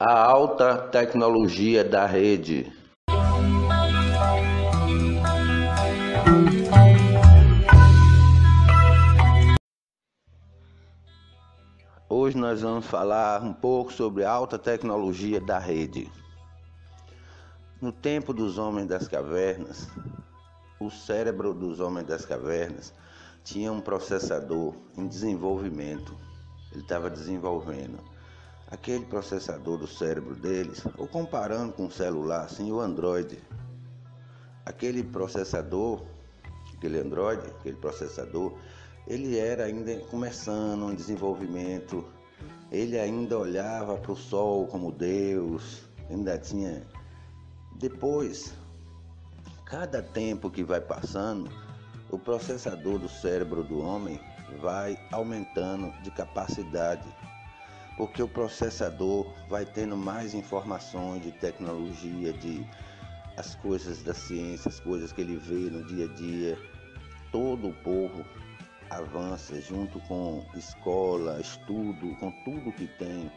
A alta tecnologia da rede. Hoje nós vamos falar um pouco sobre a alta tecnologia da rede. No tempo dos homens das cavernas, o cérebro dos homens das cavernas tinha um processador em desenvolvimento. Ele estava desenvolvendo. Aquele processador do cérebro deles, ou comparando com o celular, assim, o Android. Aquele processador, aquele processador, ele era ainda começando um desenvolvimento. Ele ainda olhava para o sol como Deus, ainda tinha. Depois, cada tempo que vai passando, o processador do cérebro do homem vai aumentando de capacidade. Porque o processador vai tendo mais informações de tecnologia, de as coisas da ciência, as coisas que ele vê no dia a dia. Todo o povo avança junto com escola, estudo, com tudo que tem.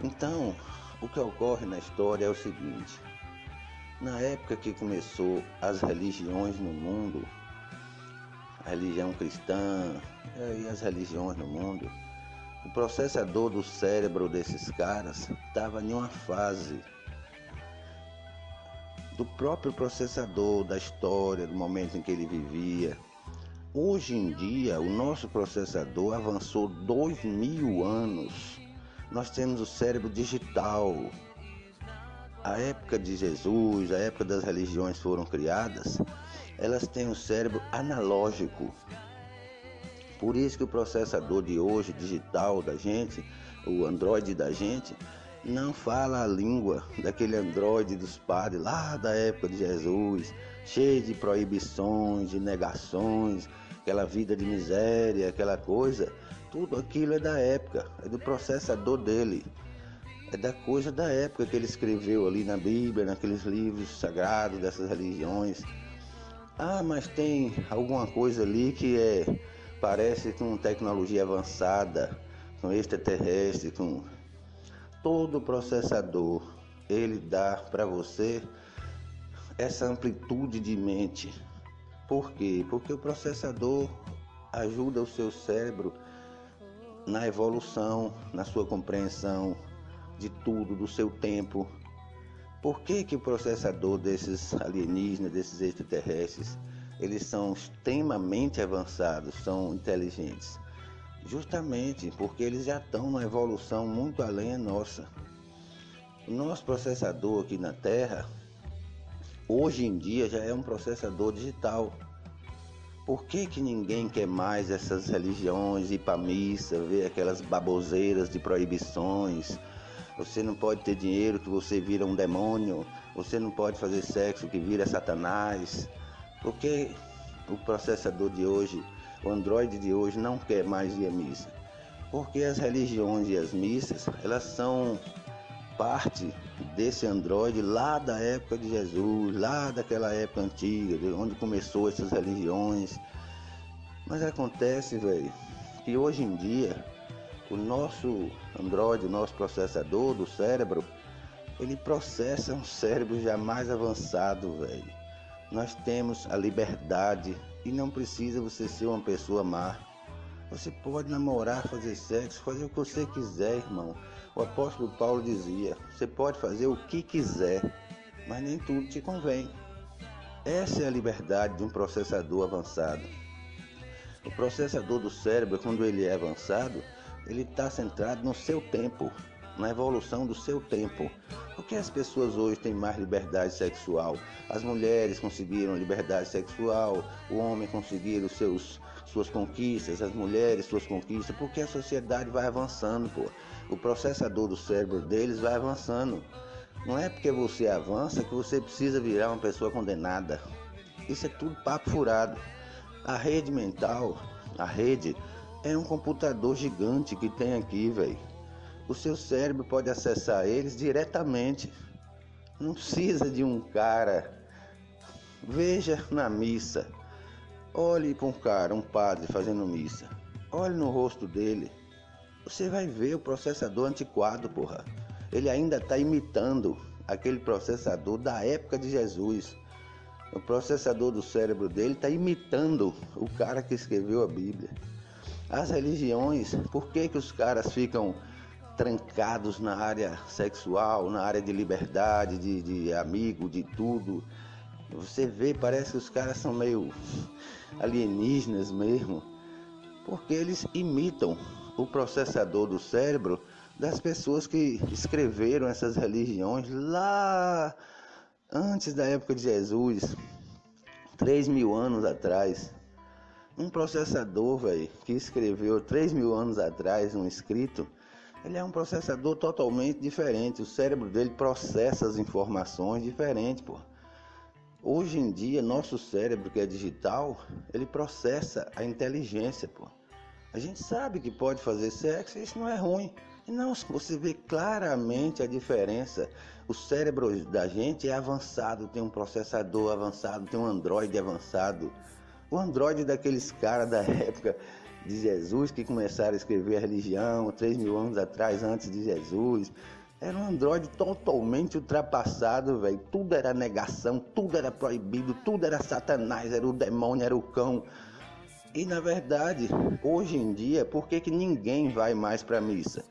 Então, o que ocorre na história é o seguinte: na época que começou as religiões no mundo, a religião cristã e as religiões no mundo, o processador do cérebro desses caras estava em uma fase do próprio processador, da história, do momento em que ele vivia. Hoje em dia, o nosso processador avançou 2000 anos. Nós temos o cérebro digital. A época de Jesus, a época das religiões foram criadas, elas têm um cérebro analógico. Por isso que o processador de hoje, digital da gente, o Android da gente, não fala a língua daquele Android dos padres lá da época de Jesus, cheio de proibições, de negações, aquela vida de miséria, aquela coisa. Tudo aquilo é da época, é do processador dele, é da coisa da época que ele escreveu ali na Bíblia, naqueles livros sagrados dessas religiões. Mas tem alguma coisa ali que parece com tecnologia avançada, com extraterrestre, com todo processador. Ele dá para você essa amplitude de mente. Por quê? Porque o processador ajuda o seu cérebro na evolução, na sua compreensão de tudo, do seu tempo. Por que o processador desses alienígenas, desses extraterrestres, eles são extremamente avançados, são inteligentes? Justamente porque eles já estão numa evolução muito além da nossa. O nosso processador aqui na Terra, hoje em dia, já é um processador digital. Por que ninguém quer mais essas religiões, ir para a missa, ver aquelas baboseiras de proibições? Você não pode ter dinheiro que você vira um demônio. Você não pode fazer sexo que vira Satanás. Por que o processador de hoje, o Android de hoje, não quer mais ir à missa? Porque as religiões e as missas, elas são parte desse Android lá da época de Jesus, lá daquela época antiga, de onde começou essas religiões. Mas acontece, velho, que hoje em dia o nosso Android, o nosso processador do cérebro, ele processa um cérebro já mais avançado, velho. Nós temos a liberdade e não precisa você ser uma pessoa má. Você pode namorar, fazer sexo, fazer o que você quiser, irmão. O apóstolo Paulo dizia: você pode fazer o que quiser, mas nem tudo te convém. Essa é a liberdade de um processador avançado. O processador do cérebro, quando ele é avançado, ele está centrado no seu tempo, na evolução do seu tempo. Porque as pessoas hoje têm mais liberdade sexual. As mulheres conseguiram liberdade sexual, o homem conseguiram suas conquistas, as mulheres suas conquistas, porque a sociedade vai avançando, pô. O processador do cérebro deles vai avançando. Não é porque você avança que você precisa virar uma pessoa condenada. Isso é tudo papo furado. A rede mental, a rede É um computador gigante que tem aqui, velho. O seu cérebro pode acessar eles diretamente. Não precisa de um cara. Veja na missa. Olhe para um cara, um padre fazendo missa. Olhe no rosto dele. Você vai ver o processador antiquado, porra. Ele ainda está imitando aquele processador da época de Jesus. O processador do cérebro dele está imitando o cara que escreveu a Bíblia. As religiões, por que os caras ficam trancados na área sexual, na área de liberdade, de amigo, de tudo? Você vê, parece que os caras são meio alienígenas mesmo, porque eles imitam o processador do cérebro das pessoas que escreveram essas religiões lá antes da época de Jesus, 3.000 anos atrás. Um processador, velho, que escreveu 3.000 anos atrás um escrito, ele é um processador totalmente diferente. O cérebro dele processa as informações diferente, pô. Hoje em dia, nosso cérebro, que é digital, ele processa a inteligência, pô. A gente sabe que pode fazer sexo e isso não é ruim. E não, você vê claramente a diferença. O cérebro da gente é avançado, tem um processador avançado, tem um Android avançado. O Android daqueles caras da época de Jesus que começaram a escrever a religião 3.000 anos atrás, antes de Jesus, era um Android totalmente ultrapassado, velho. Tudo era negação, tudo era proibido, tudo era Satanás, era o demônio, era o cão. E na verdade, hoje em dia, por que ninguém vai mais para a missa?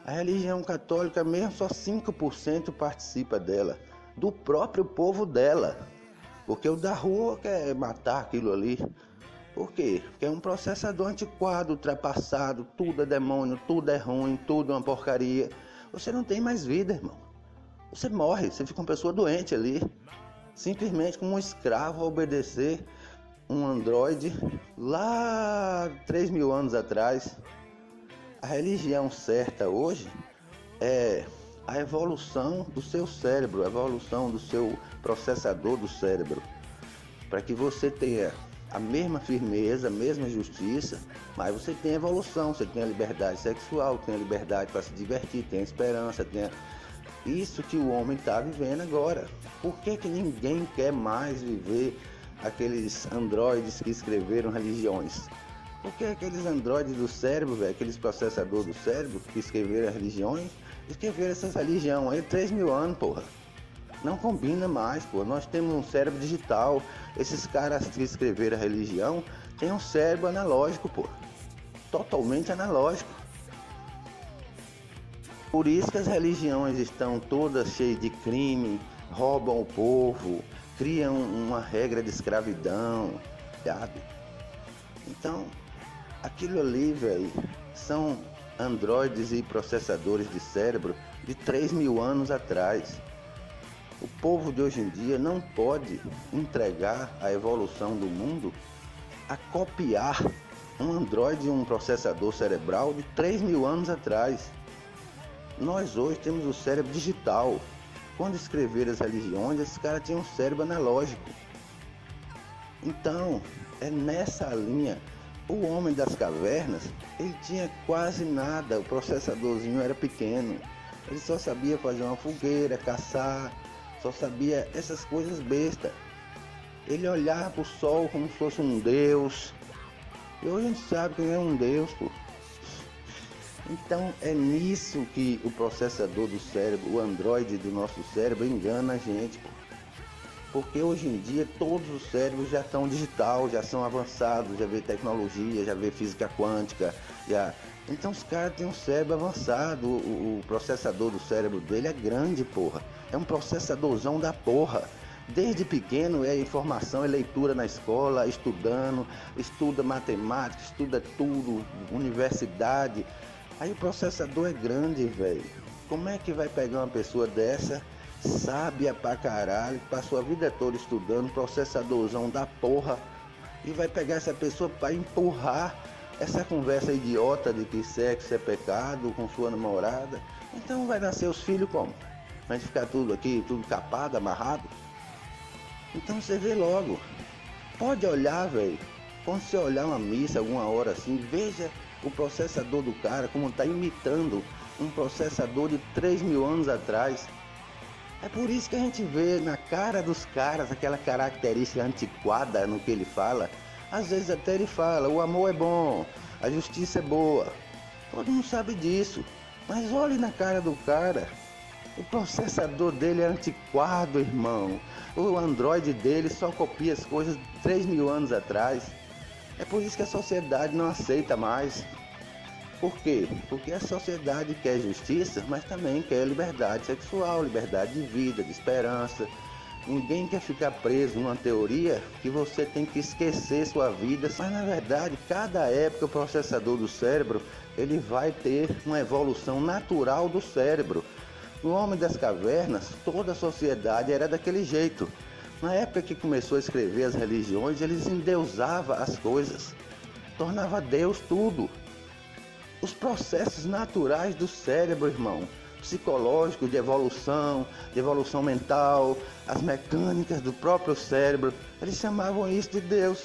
A religião católica mesmo, só 5% participa dela, do próprio povo dela. Porque o da rua quer matar aquilo ali. Por quê? Porque é um processador antiquado, ultrapassado, tudo é demônio, tudo é ruim, tudo é uma porcaria. Você não tem mais vida, irmão. Você morre, você fica uma pessoa doente ali. Simplesmente como um escravo a obedecer um androide lá 3.000 anos atrás. A religião certa hoje é a evolução do seu cérebro, a evolução do seu processador do cérebro, para que você tenha a mesma firmeza, a mesma justiça, mas você tem evolução, você tem a liberdade sexual, tem a liberdade para se divertir, tem a esperança, tem isso que o homem está vivendo agora. Por que ninguém quer mais viver aqueles androides que escreveram religiões? Porque aqueles androides do cérebro, velho, aqueles processadores do cérebro que escreveram religiões, escreveram essas religiões aí 3.000 anos, porra. Não combina mais, pô. Nós temos um cérebro digital. Esses caras que escreveram a religião têm um cérebro analógico, pô. Totalmente analógico. Por isso que as religiões estão todas cheias de crime, roubam o povo, criam uma regra de escravidão, sabe? Então, aquilo ali, velho, são androides e processadores de cérebro de 3.000 anos atrás. O povo de hoje em dia não pode entregar a evolução do mundo a copiar um androide e um processador cerebral de 3.000 anos atrás. Nós hoje temos o cérebro digital. Quando escreveram as religiões, esses caras tinham um cérebro analógico. Então, é nessa linha. O homem das cavernas, ele tinha quase nada, o processadorzinho era pequeno. Ele só sabia fazer uma fogueira, caçar, só sabia essas coisas bestas. Ele olhava para o sol como se fosse um deus. E hoje a gente sabe que ele é um deus, pô. Então é nisso que o processador do cérebro, o androide do nosso cérebro engana a gente, pô. Porque hoje em dia todos os cérebros já estão digital, já são avançados, já vê tecnologia, já vê física quântica, já... Então os caras têm um cérebro avançado, o processador do cérebro dele é grande, porra. É um processadorzão da porra. Desde pequeno é informação, é leitura na escola, estudando, estuda matemática, estuda tudo, universidade. Aí o processador é grande, velho. Como é que vai pegar uma pessoa dessa, sábia pra caralho, que passou a vida toda estudando, processadorzão da porra, e vai pegar essa pessoa pra empurrar essa conversa idiota de que sexo é pecado com sua namorada? Então vai nascer os filhos como? Vai ficar tudo aqui, tudo capado, amarrado? Então você vê logo. Pode olhar, velho. Quando você olhar uma missa alguma hora assim, veja o processador do cara, como está imitando um processador de 3.000 anos atrás. É por isso que a gente vê na cara dos caras aquela característica antiquada no que ele fala. Às vezes até ele fala, o amor é bom, a justiça é boa. Todo mundo sabe disso. Mas olhe na cara do cara. O processador dele é antiquado, irmão. O Android dele só copia as coisas de 3.000 anos atrás. É por isso que a sociedade não aceita mais. Por quê? Porque a sociedade quer justiça, mas também quer liberdade sexual, liberdade de vida, de esperança. Ninguém quer ficar preso numa teoria que você tem que esquecer sua vida, mas na verdade, cada época o processador do cérebro, ele vai ter uma evolução natural do cérebro. No Homem das Cavernas, toda a sociedade era daquele jeito. Na época que começou a escrever as religiões, eles endeusavam as coisas, tornava Deus tudo. Os processos naturais do cérebro, irmão, psicológico, de evolução mental, as mecânicas do próprio cérebro, eles chamavam isso de Deus.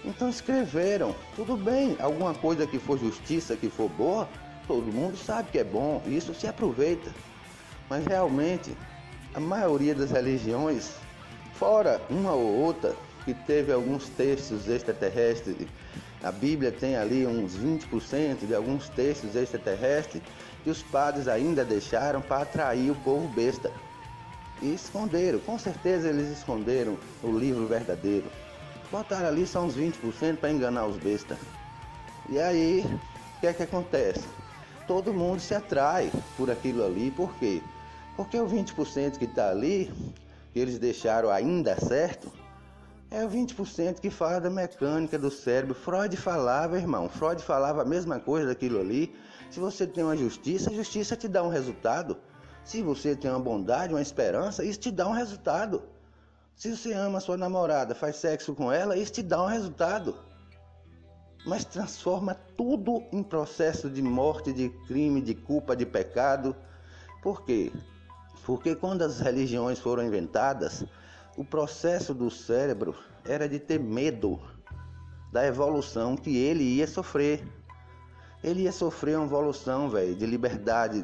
Então escreveram, tudo bem, alguma coisa que for justiça, que for boa, todo mundo sabe que é bom, isso se aproveita. Mas realmente, a maioria das religiões, fora uma ou outra, que teve alguns textos extraterrestres, a Bíblia tem ali uns 20% de alguns textos extraterrestres que os padres ainda deixaram para atrair o povo besta. E esconderam, com certeza eles esconderam o livro verdadeiro. Botaram ali só uns 20% para enganar os bestas. E aí, o que é que acontece? Todo mundo se atrai por aquilo ali, por quê? Porque o 20% que está ali, que eles deixaram ainda certo, é o 20% que fala da mecânica do cérebro. Freud falava, irmão, Freud falava a mesma coisa daquilo ali. Se você tem uma justiça, a justiça te dá um resultado. Se você tem uma bondade, uma esperança, isso te dá um resultado. Se você ama a sua namorada, faz sexo com ela, isso te dá um resultado. Mas transforma tudo em processo de morte, de crime, de culpa, de pecado. Por quê? Porque quando as religiões foram inventadas, o processo do cérebro era de ter medo da evolução que ele ia sofrer. Ele ia sofrer uma evolução, velho, de liberdade,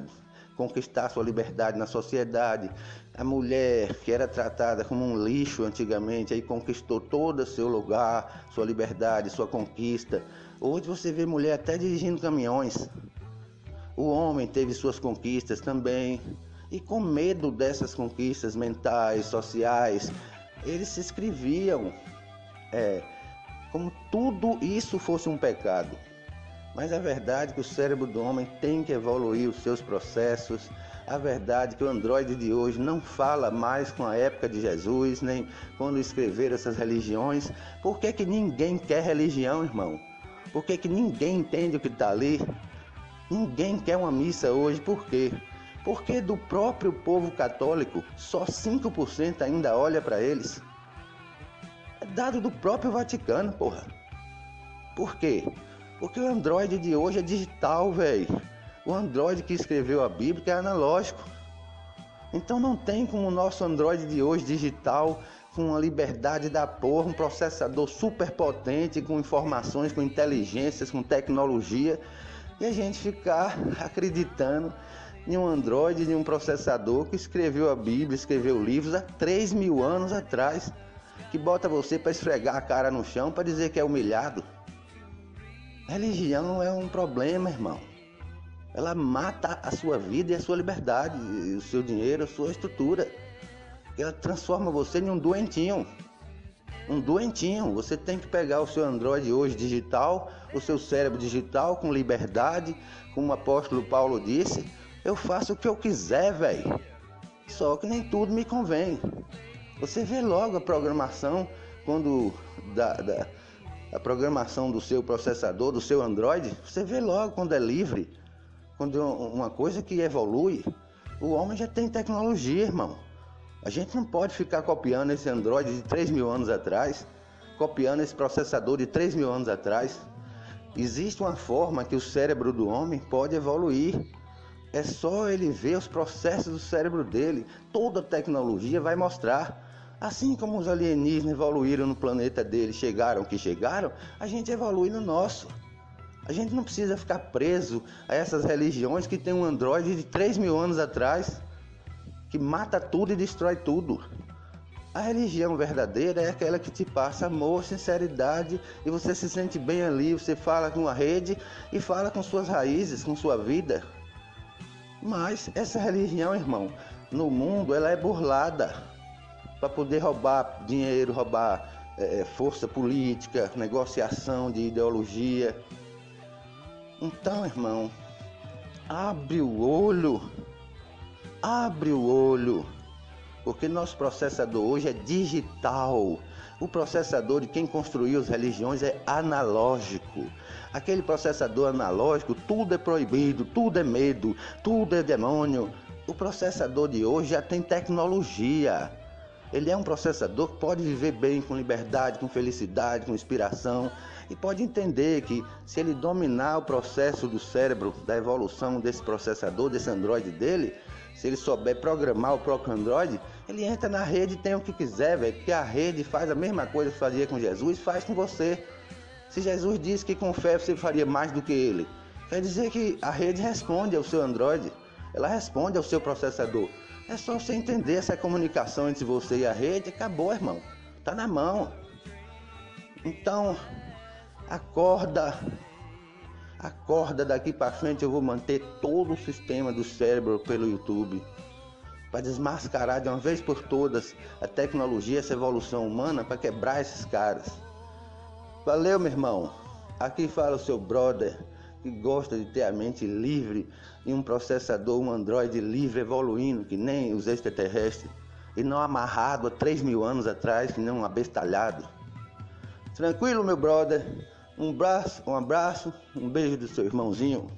conquistar sua liberdade na sociedade. A mulher que era tratada como um lixo antigamente, aí conquistou todo o seu lugar, sua liberdade, sua conquista. Hoje você vê mulher até dirigindo caminhões. O homem teve suas conquistas também. E com medo dessas conquistas mentais, sociais, eles se escreviam como tudo isso fosse um pecado. Mas a verdade é que o cérebro do homem tem que evoluir os seus processos. A verdade é que o Android de hoje não fala mais com a época de Jesus, nem quando escreveram essas religiões. Por que que ninguém quer religião, irmão? Por que que ninguém entende o que está ali? Ninguém quer uma missa hoje, por quê? Porque do próprio povo católico, só 5% ainda olha para eles. É dado do próprio Vaticano, porra. Por quê? Porque o Android de hoje é digital, velho. O Android que escreveu a Bíblia é analógico. Então não tem como o nosso Android de hoje digital, com uma liberdade da porra, um processador super potente, com informações, com inteligências, com tecnologia, e a gente ficar acreditando em um Android, em um processador que escreveu a Bíblia, escreveu livros há 3.000 anos atrás, que bota você para esfregar a cara no chão para dizer que é humilhado. Religião é um problema, irmão. Ela mata a sua vida e a sua liberdade, o seu dinheiro, a sua estrutura. Ela transforma você em um doentinho. Um doentinho. Você tem que pegar o seu Android hoje digital, o seu cérebro digital com liberdade, como o apóstolo Paulo disse. Eu faço o que eu quiser, velho. Só que nem tudo me convém. Você vê logo a programação quando a programação do seu processador, do seu Android, você vê logo quando é livre, quando é uma coisa que evolui. O homem já tem tecnologia, irmão. A gente não pode ficar copiando esse Android de 3.000 anos atrás, copiando esse processador de 3.000 anos atrás. Existe uma forma que o cérebro do homem pode evoluir. É só ele ver os processos do cérebro dele. Toda a tecnologia vai mostrar. Assim como os alienígenas evoluíram no planeta dele, chegaram que chegaram, a gente evolui no nosso. A gente não precisa ficar preso a essas religiões que tem um androide de 3.000 anos atrás, que mata tudo e destrói tudo. A religião verdadeira é aquela que te passa amor, sinceridade e você se sente bem ali, você fala com a rede e fala com suas raízes, com sua vida. Mas essa religião, irmão, no mundo ela é burlada para poder roubar dinheiro, roubar força política, negociação de ideologia. Então, irmão, abre o olho, porque nosso processador hoje é digital. O processador de quem construiu as religiões é analógico. Aquele processador analógico, tudo é proibido, tudo é medo, tudo é demônio. O processador de hoje já tem tecnologia. Ele é um processador que pode viver bem, com liberdade, com felicidade, com inspiração. E pode entender que se ele dominar o processo do cérebro, da evolução desse processador, desse Android dele, se ele souber programar o próprio Android, ele entra na rede e tem o que quiser, velho. Porque a rede faz a mesma coisa que fazia com Jesus, faz com você. Se Jesus disse que com fé você faria mais do que ele, quer dizer que a rede responde ao seu Android, ela responde ao seu processador. É só você entender essa comunicação entre você e a rede, acabou, irmão. Tá na mão. Então, acorda daqui para frente. Eu vou manter todo o sistema do cérebro pelo YouTube para desmascarar de uma vez por todas a tecnologia, essa evolução humana, para quebrar esses caras. Valeu, meu irmão. Aqui fala o seu brother que gosta de ter a mente livre e um processador, um Android livre, evoluindo que nem os extraterrestres e não amarrado há 3.000 anos atrás, que nem um abestalhado. Tranquilo, meu brother? Um abraço, um beijo do seu irmãozinho.